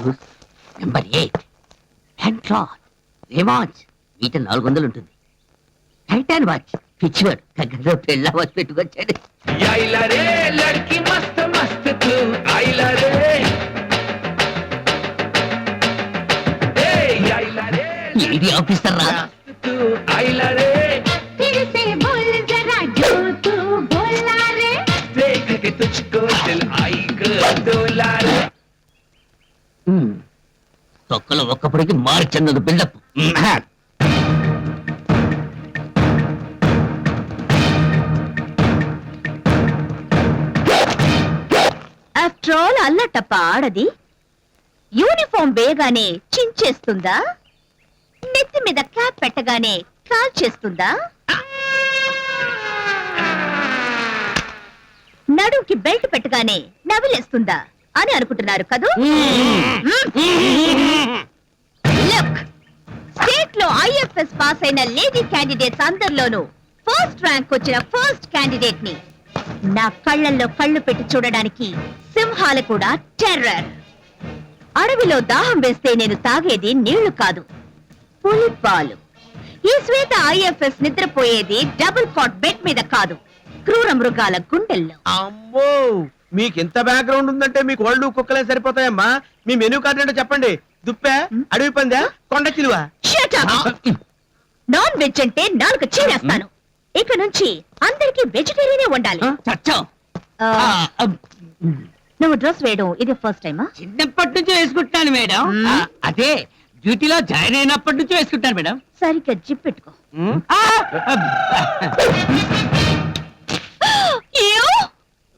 Shoes number 8 pant cloth రేమాన్స్ వీట 400 ఉంటుంది. Titan watch పిచ్చివాడు దగ్గరలో పెళ్ళ వాచ్ పెట్టుకొచ్చాడు. ఏడి ఆఫీసర్ రా తొక్కలో ఒక్కప్పటికి మార్చన్నది బిల్డప్. ఆఫ్టర్ ఆల్ అల్లటప్ప ఆడది యూనిఫామ్ వేగానే చించేస్తుందా, నెత్తి మీద క్యాప్ పెట్టగానే కాల్ చేస్తుందా, నడుంకి బెల్ట్ పెట్టగానే నవిలేస్తుందా అని అనుకుంటున్నారు కదూ. స్టేట్ లో ఐఎఫ్ఎస్ పాస్ అయిన లేడీ క్యాండిడేట్స్ అందరిలోనూ ఫస్ట్ ర్యాంక్ వచ్చిన ఫస్ట్ క్యాండిడేట్ ని నా కళ్ళల్లో కళ్ళు పెట్టి చూడడానికి సింహాలు కూడా టెర్రర్. అడవిలో దాహం వేస్తే నేను తాగేది నీళ్లు కాదు, పులిపాలు. ఈ శ్వేత ఐఎఫ్ఎస్ నిద్రపోయేది డబుల్ కాట్ బెడ్ మీద కాదు, క్రూర మృగాల గుండెల్లో. అమ్మో, మీకు ఇంత బ్యాక్గ్రౌండ్ ఉందంటే మీకు ఒళ్ళు కుక్కలే సరిపోతాయమ్మా. మీ మెనూ కార్డు ఏంటో చెప్పండి. దుప్పే, అడవి పందా, కొండ చిలువ? నాన్ వెజ్ అంటే నాలుగు చీరేస్తాను. ఇక నుంచి అందరికి వెజిటేరియనే ఉండాలి. నువ్వు డ్రెస్ వేయడం ఇది ఫస్ట్ టైమా? చిన్నప్పటి నుంచి వేసుకుంటున్నాను మేడం. అదే డ్యూటీలో జాయిన్ అయినప్పటి నుంచి వేసుకుంటాను మేడం. సరిగ్గా జిప్ పెట్టుకో.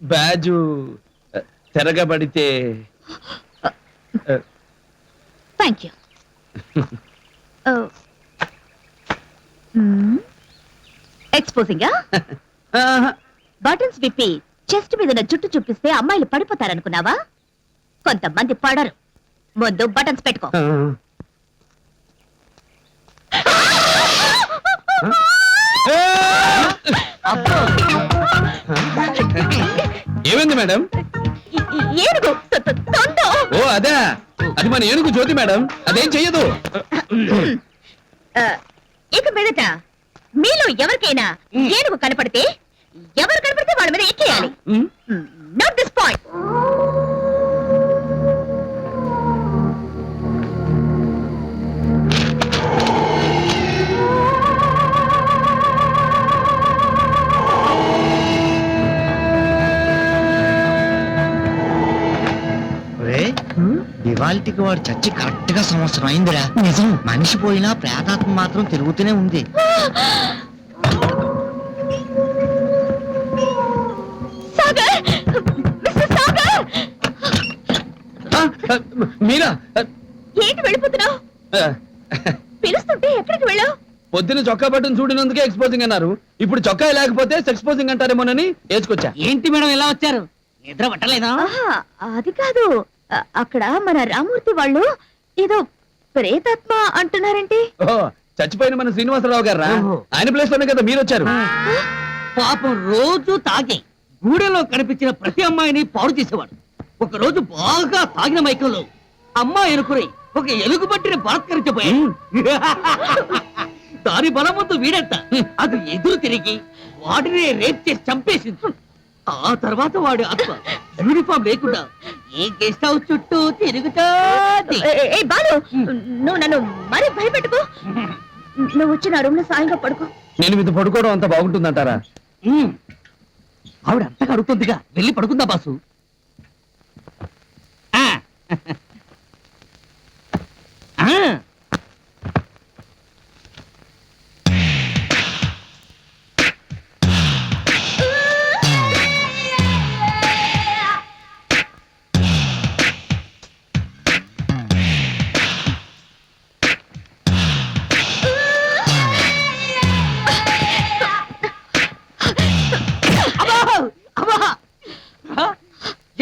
బాజు తిరగబడితే. Thank you. ఎక్స్పోజింగా బటన్స్ విప్పి చెస్ట్ మీద జుట్టు చూపిస్తే అమ్మాయిలు పడిపోతారనుకున్నావా? కొంతమంది పడరు. ముందు బటన్స్ పెట్టుకో. ఏమైంది మేడం? ఏనుగు తొందో. ఓ అదే, అది మన ఏనుగు జ్యోతి మేడం. అదేం చెయ్యదు. ఇక మీదట మీలో ఎవరికైనా ఏనుగు కనపడితే ఎవరు కనపడితే వాళ్ళ మీద ఎక్కేయాలి. Note this point. ఇవాళకి వాడు చచ్చి కరెక్ట్ గా సంవత్సరం అయిందిరా. నిజం. మనిషి పోయినా ప్రేతాత్మ మాత్రం తిరుగుతూనే ఉంది. మీరా? ఏంటి వెళ్ళిపోతున్నావు? పిలుస్తుంటే ఎక్కడికి వెళ్ళావు? పొద్దున చొక్కా బట్టను చూడినందుకే ఎక్స్పోజింగ్ అన్నారు. ఇప్పుడు చొక్కా లేకపోతే సెక్స్పోజింగ్ అంటారేమోనని వేసుకొచ్చా. ఏంటి మేడం ఇలా వచ్చారు? నిద్ర పట్టలేదా? అది కాదు, అక్కడ మన రామూర్తి వాళ్ళు ఏదో ప్రేతాత్మ అంటున్నారంటే. చచ్చిపోయిన మన శ్రీనివాసరావు గారు. ఆయన ప్లేస్ లోనే కదా మీరు వచ్చారు. పాపం రోజు తాగి గూడెలో కనిపించిన ప్రతి అమ్మాయిని పాడు చేసేవాడు. ఒక రోజు బాగా తాగిన మైకంలో అమ్మాయి అనుకుని ఒక ఎలుగు పట్టిన బలత్కరించబోయాడు. దాని బలముందు వీడంట అది ఎదురు తిరిగి వాడిని రేప్ చేసి చంపేసింది. ఆ తర్వాత వాడి ఆత్మ యూనిఫామ్ లేకుండా ఏ గెస్ట్ హౌస్ చుట్టూ తిరుగుతా. బాలు, నువ్వు నన్ను మరీ భయపెట్టుకో. నువ్వు వచ్చి నా రూమ్ లో సాయంగా పడుకో. నేను మీద పడుకోవడం అంత బాగుంటుందంటారా? ఆవిడ అంతగా అడుగుతుందిగా, వెళ్ళి పడుకుందా బాసు.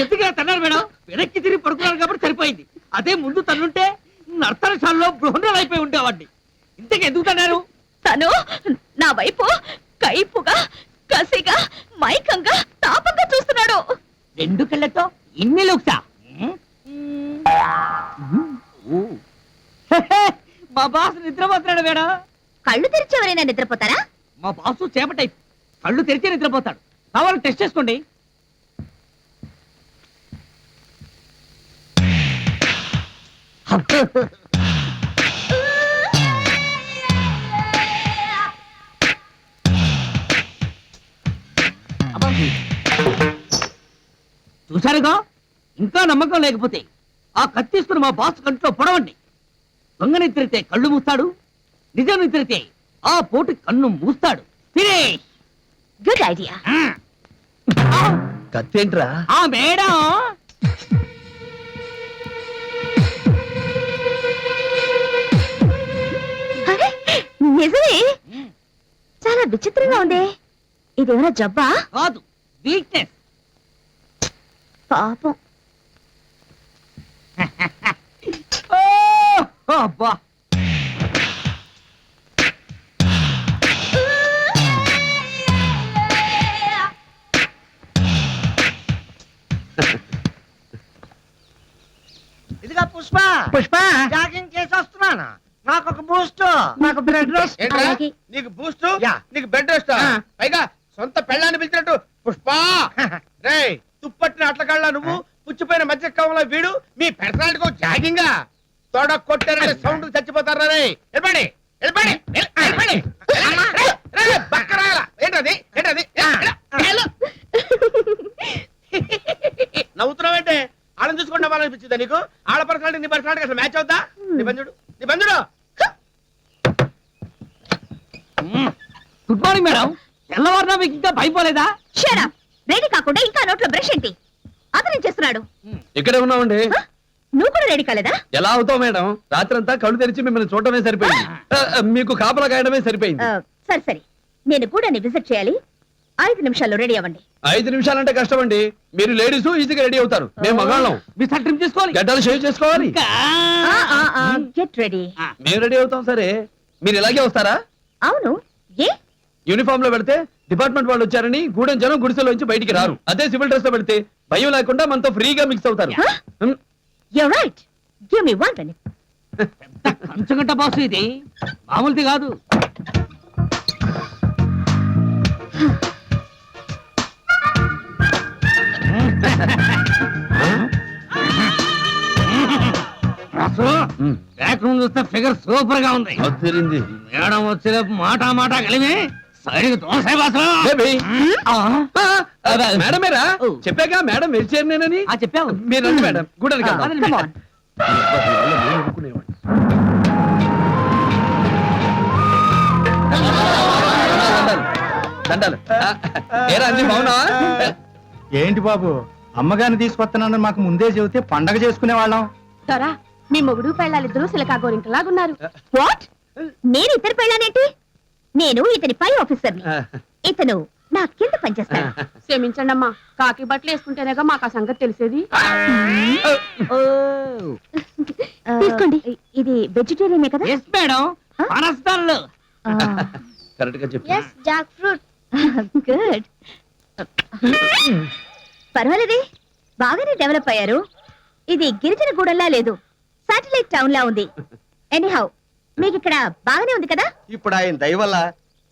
ఎందుకు తన్నారు మేడం? వెనక్కి తిరిగి పడుకున్నారు కాబట్టి సరిపోయింది. అదే ముందు తన్నుంటే నర్తనశాలలో బృహణాలు అయిపోయి ఉండేవాడిని. ఇంతకు ఎందుకు తన్నారు? తను నా వైపు కైపుగా, కసిగా, మైకంగా, తాపంగా చూస్తున్నాడు. రెండు కళ్ళతో ఇన్ని లుక్సా? మా బాస్ నిద్రపోతున్నాడు మేడం. కళ్ళు తెరిచి ఎవరైనా నిద్రపోతారా? మా బాసు చేప టైప్, కళ్ళు తెరిచే నిద్రపోతాడు. కావాలని టెస్ట్ చేసుకోండి. అబ్బా. చూశారుగా, ఇంకా నమ్మకం లేకపోతే ఆ కత్తిస్తున్న మా బాస్ కంట్లో పొడవండి. దొంగ నిద్రితే కళ్ళు మూస్తాడు, నిజం నిద్రితే ఆ పోటు కన్ను మూస్తాడు. ఫినిష్. Good idea. కత్తేంట్రా? ఆ మేడం నిజమే, చాలా విచిత్రంగా ఉంది. ఇదేమైనా జబ్బా? కాదు, వీక్నెస్. పాపం. అబ్బా, ఇదిగా పుష్ప పుష్ప జాగింగ్ చేసి వస్తున్నాను. నాకు ఒక బూస్ట్, నాకు బ్రెడ్ రోస్ట్. ఏంట్రా? అలాగే. నీకు బూస్ట్, యా. నీకు బెడ్ రెస్ట్, ఆ. పైగా సొంత పెళ్ళాన్ని పిలిచినట్టు పుష్ప. రేయ్, తుప్పట్టిన అట్లకాళ్ళ నువ్వు, పుచ్చిపోయిన మధ్య కవంలో వీడు, మీ పర్సనాలిటీకి జాగింగా తోడ కొట్టారనే సౌండ్ చచ్చిపోతారా? రే వెళ్ళండి, వెళ్ళండి, వెళ్ళండి. ఏంటది, ఏంటది? నవ్వుతున్నావంటే ఆళ్ళని చూసుకుంటే వాళ్ళనిపించిందా నీకు? ఆళ్ళ పర్సనాలిటీ నీ పర్సనాలిటీ అసలు మ్యాచ్ అవుతా? నీ బంధుడు, నీ బంధుడు. Good morning madam. తెల్లవారునా మీకు ఇంకా భయపోలేదా? షరా, రెడీ కాకుండా ఇంకా నోట్లో బ్రష్ ఏంటి? అతను ఏం చేస్తున్నాడు? ఇక్కడే ఉన్నామండి. హ? నువ్వు కూడా రెడీ కాలేదా? ఎలా అవుతావు మేడం? రాత్రంతా కళ్ళు తెరిచి మిమ్మల్ని చూడటమే సరిపోయింది. మీకు కాపలా కాయడమే సరిపోయింది. సరే సరే, నేను కూడా విజిట్ చేయాలి. 5 నిమిషాల్లో రెడీ అవ్వండి. 5 నిమిషాలంటే కష్టం అండి. మీరు లేడీస్ ఈజీగా రెడీ అవుతారు, మేము మగాళ్ళం. మీ షర్ట్ ట్రిమ్ చేసుకోవాలి. గడ్డలు షేవ్ చేసుకోవాలి. ఇంకా గెట్ రెడీ. మేము రెడీ అవుతాం. సరే, మీరు ఇలాగే వస్తారా? అవును, ఏ? యూనిఫామ్ లో పెడితే డిపార్ట్మెంట్ వాళ్ళు వచ్చారని గూడెం జనం గుడిసెలోంచి బయటికి రారు. అదే సివిల్ డ్రెస్ లో పెడితే భయం లేకుండా మనతో ఫ్రీగా మిక్స్ అవుతారు. హ్మ్. You're right. Give me 1 minute. కంచగంట boss, ఇది మామూలుది కాదు. హ్మ్. బ్యాక్ రూమ్ చూస్తే ఫిగర్ సూపర్ గా ఉంది. అదిరింది. మేడం వచ్చే మాట కలిమి సైడ్కి దోసే బాసు. బేబీ. ఆ, మేడమేరా? ఓ. చెప్పాక మేడం వెళ్చేరినేనని. ఆ, చెప్పావు. మీరు రండి మేడం, గూడానికి వెళ్దాం. పదండి Come మేడం. on. నేను అనుకునేవాడిని. దండాలు. ఏరా అంజీ, బాగున్నావా? ఏంటి బాబు, అమ్మగారిని తీసుకొస్తున్నాను మాకు ముందే చెబితే పండగ చేసుకునే వాళ్ళం. దొరా, మీ మొగుడు పెళ్ళాలిద్దరూ సిలకాగోరింకలాగున్నారు. వాట్? నేను ఇద్దరు పెళ్ళానేంటి? నేను ఇతని పై ఆఫీసర్ని, ఇతను నా కింద పనిచేస్తాడు. క్షమించండి అమ్మా, కాకి బట్టలు వేసుకుంటేనేగా మాకు ఆ సంగతి తెలిసేది. ఓ, తీసుకోండి. ఇది వెజిటేరియనే కదా? Yes madam, పనస్తాలు. కరెక్ట్ గా చెప్పి. Jack fruit. గుడ్. పర్వాలేదే, బాగానే డెవలప్ అయ్యారు. ఇది గిరిజన గూడెంలా లేదు, సాటిలైట్ టౌన్ లా ఉంది. ఎనీహౌ, మీకు ఇక్కడ బాగానే ఉంది కదా? ఇప్పుడు ఆయన దయ వల్ల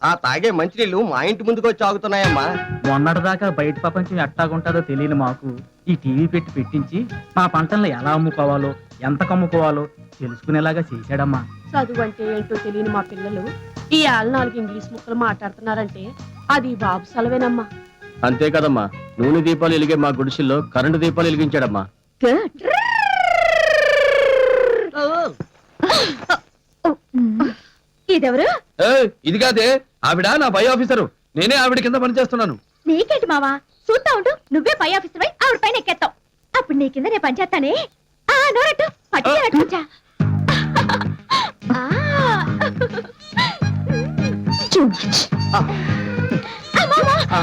ఆ తాగే మంచినీళ్ళు మా ఇంటి ముందుకు వచ్చి ఆగుతున్నాయమ్మా. మొన్నటిదాకా బయట ప్రపంచం ఎట్టాగుంటుందో తెలియని మాకు ఈ టీవీ పెట్టించి మా పంటలను ఎలా అమ్ముకోవాలో, ఎంత కమ్ముకోవాలో తెలుసుకునేలాగా చేశాడమ్మా. చదువు అంటే ఏంటో తెలియని మా పిల్లలు ఈ 4 ఇంగ్లీష్ ముక్కలు మాట్లాడుతున్నారంటే అది బాబు సెలవేనమ్మా. అంతే కదమ్మా, నూనె దీపాలు వెలిగే మా గుడిసెల్లో కరెంటు దీపాలు వెలిగించాడమ్మా. గుడ్. ఇదెవరు? ఏయ్, ఇది కాదే, ఆవిడ నా పై ఆఫీసరు. నేనే ఆవిడ కింద పని చేస్తున్నాను. నీకేంటి మావా, చూస్తా ఉండు. నువ్వే పై ఆఫీసర్ పై ఆవిడ పైన ఎక్కేస్తావు. అప్పుడు నీ కింద నేను పనిచేస్తానే. నోరట్టు పట్టుకుంటా. Too much. అబ్బా,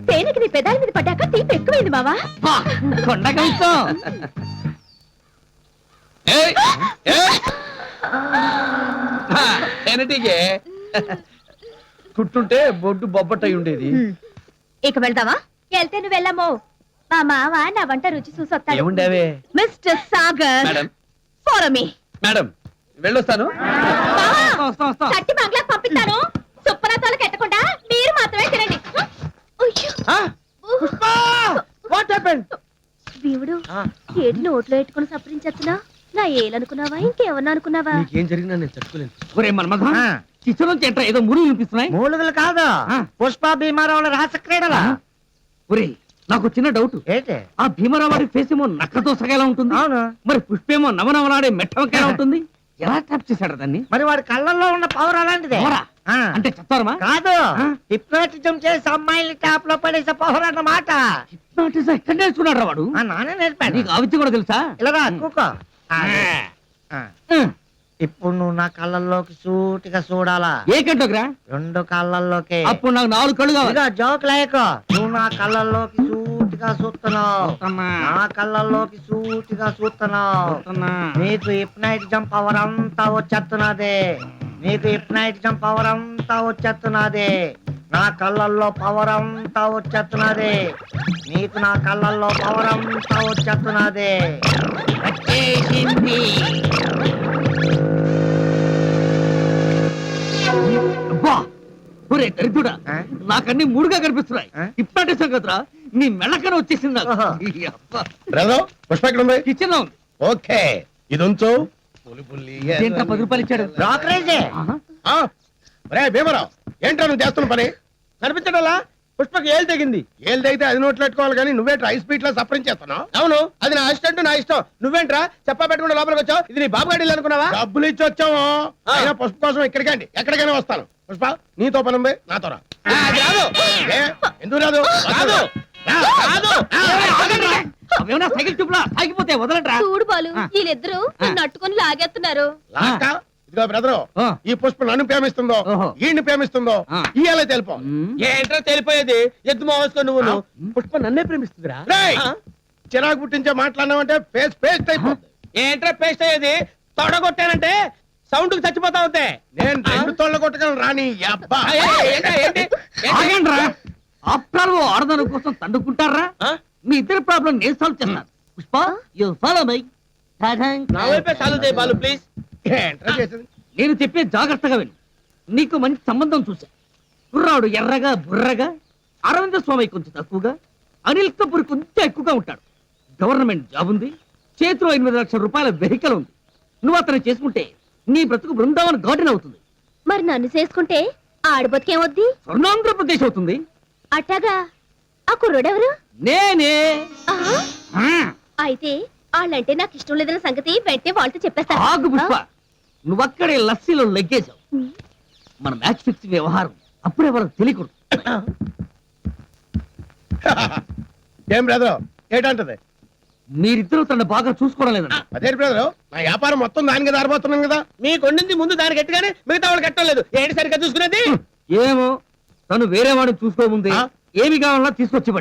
తేనెకి నీ పెదాల మీద పడ్డాక తీపి ఎక్కువైంది మావా. కొండకంతో ఏయ్, ఏయ్. ఎనటికే కుట్టుంటే బొడ్డు బొబ్బట్టయి ఉండేది. ఇక వెళ్తావా? వెళ్తే నువ్వు వెళ్ళమో. మా మావ నా వంట రుచి చూసి వస్తాడు. ఏముండేవే mister Sagar madam follow me. Madam వెళ్ళొస్తాను. వస్తా కట్టి బంగ్లాకి పంపిస్తాను. సుప్పనాథాలకు ఎట్టకుండా మీరు మాత్రమే తినండి. అయ్యో. Pushpa what happened? దేవుడు ఏడు నోట్లో పెట్టుకుని సపరించచ్చునా? నా ఏలనుకున్నావా ఇంకేమన్నా అనుకున్నావా? నీకేం జరిగినా నేను తట్టుకోలేను. ఒరే మన్మథ కిచెన్ నుంచి ఎంట్రా ఏదో మురుగు వినిపిస్తున్నాయి. మూలుగులు కాదు పుష్ప భీమారావుల రాస క్రీడల. ఒరే నాకు చిన్న డౌట్. ఏంటి? ఆ భీమరావు వాడి ఫేస్ ఏమో నక్కతో సగేలా ఉంటుంది, అవును. మరి పుష్పేమో నవనవలాడే మెట్టవకేలా ఉంటుంది. ఎలా ట్రాప్ చేశాడు దాన్ని? మరి వాడి కళ్ళల్లో ఉన్న పవర్ అలాంటిదే. పవరా? ఆ. అంటే చెప్తారమా? కాదు, ఆ? హిప్నోటిజం చేసి అమ్మాయిని ట్యాప్ లో పడేసే పవర్ అన్నమాట. హిప్నాటిజం ఎక్కడ నేర్చుకున్నాడు వాడు? ఆ నానే నేర్పాడు. నీకు ఆ విద్య కూడా తెలుసా? ఇలా కూకో. ఆ. ఇప్పుడు నువ్వు నా కళ్ళల్లోకి సూటిగా చూడాలా? ఏ కంటోగ్రా? రెండు కళ్ళల్లోకి. అప్పుడు నాకు 4 కళ్ళు కావాలి. ఇదిగో జోక్ లేకో. నువ్వు నా కళ్ళల్లోకి సూటిగా చూస్తున్నావు. చూస్తున్నా. నా కళ్ళల్లోకి సూటిగా చూస్తున్నావు. చూస్తున్నా. నీకు హిప్నైటిజం పవర్ అంతా వచ్చేస్తున్నది. నీకు హిప్నైటిజం పవర్ అంతా వచ్చేస్తున్నది. నా కళ్ళల్లో పవర్ అంతా వచ్చేస్తున్నది. నీకు నా కళ్ళల్లో పవర్ అంతా వచ్చేస్తున్నది. వచ్చేసింది. అబ్బా! ఒరే దరిద్రుడా, ఆ? నాకన్నీ మూడుగా కనిపిస్తున్నాయి. ఆ? హిప్నాటిజం కదరా, నీ మెళ్ళకన వచ్చేసింది నాకు. ఓహో. ఈ అబ్బా. బ్రదర్ పుష్ప ఎక్కడ ఉంది? కిచెన్ లో ఉంది. ఓకే ఇది ఉంచు. పులి పులి ఏంట్రా 10 రూపాయలు ఇచ్చాడు? బ్రోకరేజే. ఆహా. రే భీమరావు ఏంట్రా నువ్వు చేస్తున్న పని? కనిపించడలా పుష్పకి ఏళ్ళు తెగింది. ఏళ్ళు తెగితే అది నోట్లు పెట్టుకోవాలి కానీ నువ్వేంట్రా ఐస్ స్పీడ్ లో సఫరింగ్ చేస్తున్నావు? అవును అది నా అసిస్టెంట్ నా ఇష్టం. నువ్వేంట్రా చెప్పా పెట్టుకుంటే లోపలికి వచ్చావు? ఇది నీ బాబు గాడి అనుకున్నావా? డబ్బులు ఇచ్చి వచ్చాము. అయినా పుష్ప కోసం ఇక్కడికండి ఎక్కడికైనా వస్తాను. పుష్ప నీతో పని ఉంది నాతో రా. ఏ, ఎందుకు రాదు? రాదు. రాదు. ఆగండ్రా. అవేమన్నా సైకిల్ ట్యూబ్లా ఆగిపోతే వదలంట్రా. చూడు బాలు, ఆ. వీళ్ళిద్దరూ నట్టుకొని లాగేస్తున్నారు. లాక్క? ఇదిగో బ్రదరు ఆ. ఈ పుష్ప నన్ను ప్రేమిస్తుందో ఓహో. ఈయన్ని ప్రేమిస్తుందో ఆ. ఇయ్యాలే తెలుపు. ఏంట్రా తెలిపోయేది? ఎద్దు మోసుకొని నువ్వు పుష్ప నన్నే ప్రేమిస్తుందిరా. రేయ్! చిరాకు పుట్టించే మాట్లాడినావంటే ఫేస్ పేస్ట్ అయిపోతుంది. ఏంట్రా పేస్ట్ అయ్యేది? తొడగొట్టానంటే సౌండ్ కి చచ్చిపోతా ఉంటే నేను 2 తోళ్ళ కొట్టగలను రాని ఈ అబ్బా. ఏంటి ఆగండ్రా. ఆఫ్టర్ ఆల్ ఆడదాని కోసం తండుకుంటారా? మీ ఇద్దరు ప్రాబ్లం నేను సాల్వ్ చేస్తాను. Pushpa you follow my. నా వైపే సాల్వ్ చేయి బాలు ప్లీజ్. ఏంట్రా చేసేది? నేను చెప్పే జాగ్రత్తగా విను. నీకు మంచి సంబంధం చూసా. కుర్రాడు ఎర్రగా బుర్రగా, అరవింద స్వామి కొంచెం తక్కువగా, అనిల్ కపూర్ కొంచెం ఎక్కువగా ఉంటాడు. గవర్నమెంట్ జాబ్ ఉంది, చేతిలో 8 లక్షల రూపాయల వెహికల్ ఉంది. నువ్వు అతను చేసుకుంటే నీ బ్రతుకు బృందావన్ గార్డెన్ అవుతుంది. మరి నన్ను చేసుకుంటే ఆడబతికేమొద్ది? స్వర్ణాంధ్రప్రదేశ్ అవుతుంది. అట్టాగా. ఆ కుర్రోడెవరు? నేనే. ఆహా. ఆ, అయితే వాళ్ళంటే నాకు ఇష్టం లేదన్న సంగతి వెంటనే వాళ్ళతో చెప్పేస్తాను. ఆగు పుష్ప, నువ్వక్కడే లస్సీలో లెగ్గేశావు. ఉమ్. మన మ్యాచ్ ఫిక్సింగ్ వ్యవహారం అప్పుడే వాళ్ళకి తెలియకూడదు. ఏం బ్రదరు ఏంటంటది? మీరిద్దరూ తన బాగా చూసుకోవడం లేదంట. అదే బ్రదరు నా వ్యాపారం మొత్తం దానికి దారిపోతున్నాం కదా. మీకు వండింది ముందు దానికి గట్టిగానే మిగతా వాళ్ళు కట్టలేదు. ఏంటి సరిగ్గా చూసుకునేది? ఏమో తను వేరే వాడిని చూసుకోముందే ఆ? ఏమి కావాలన్నా తీసుకొచ్చివ్వండి.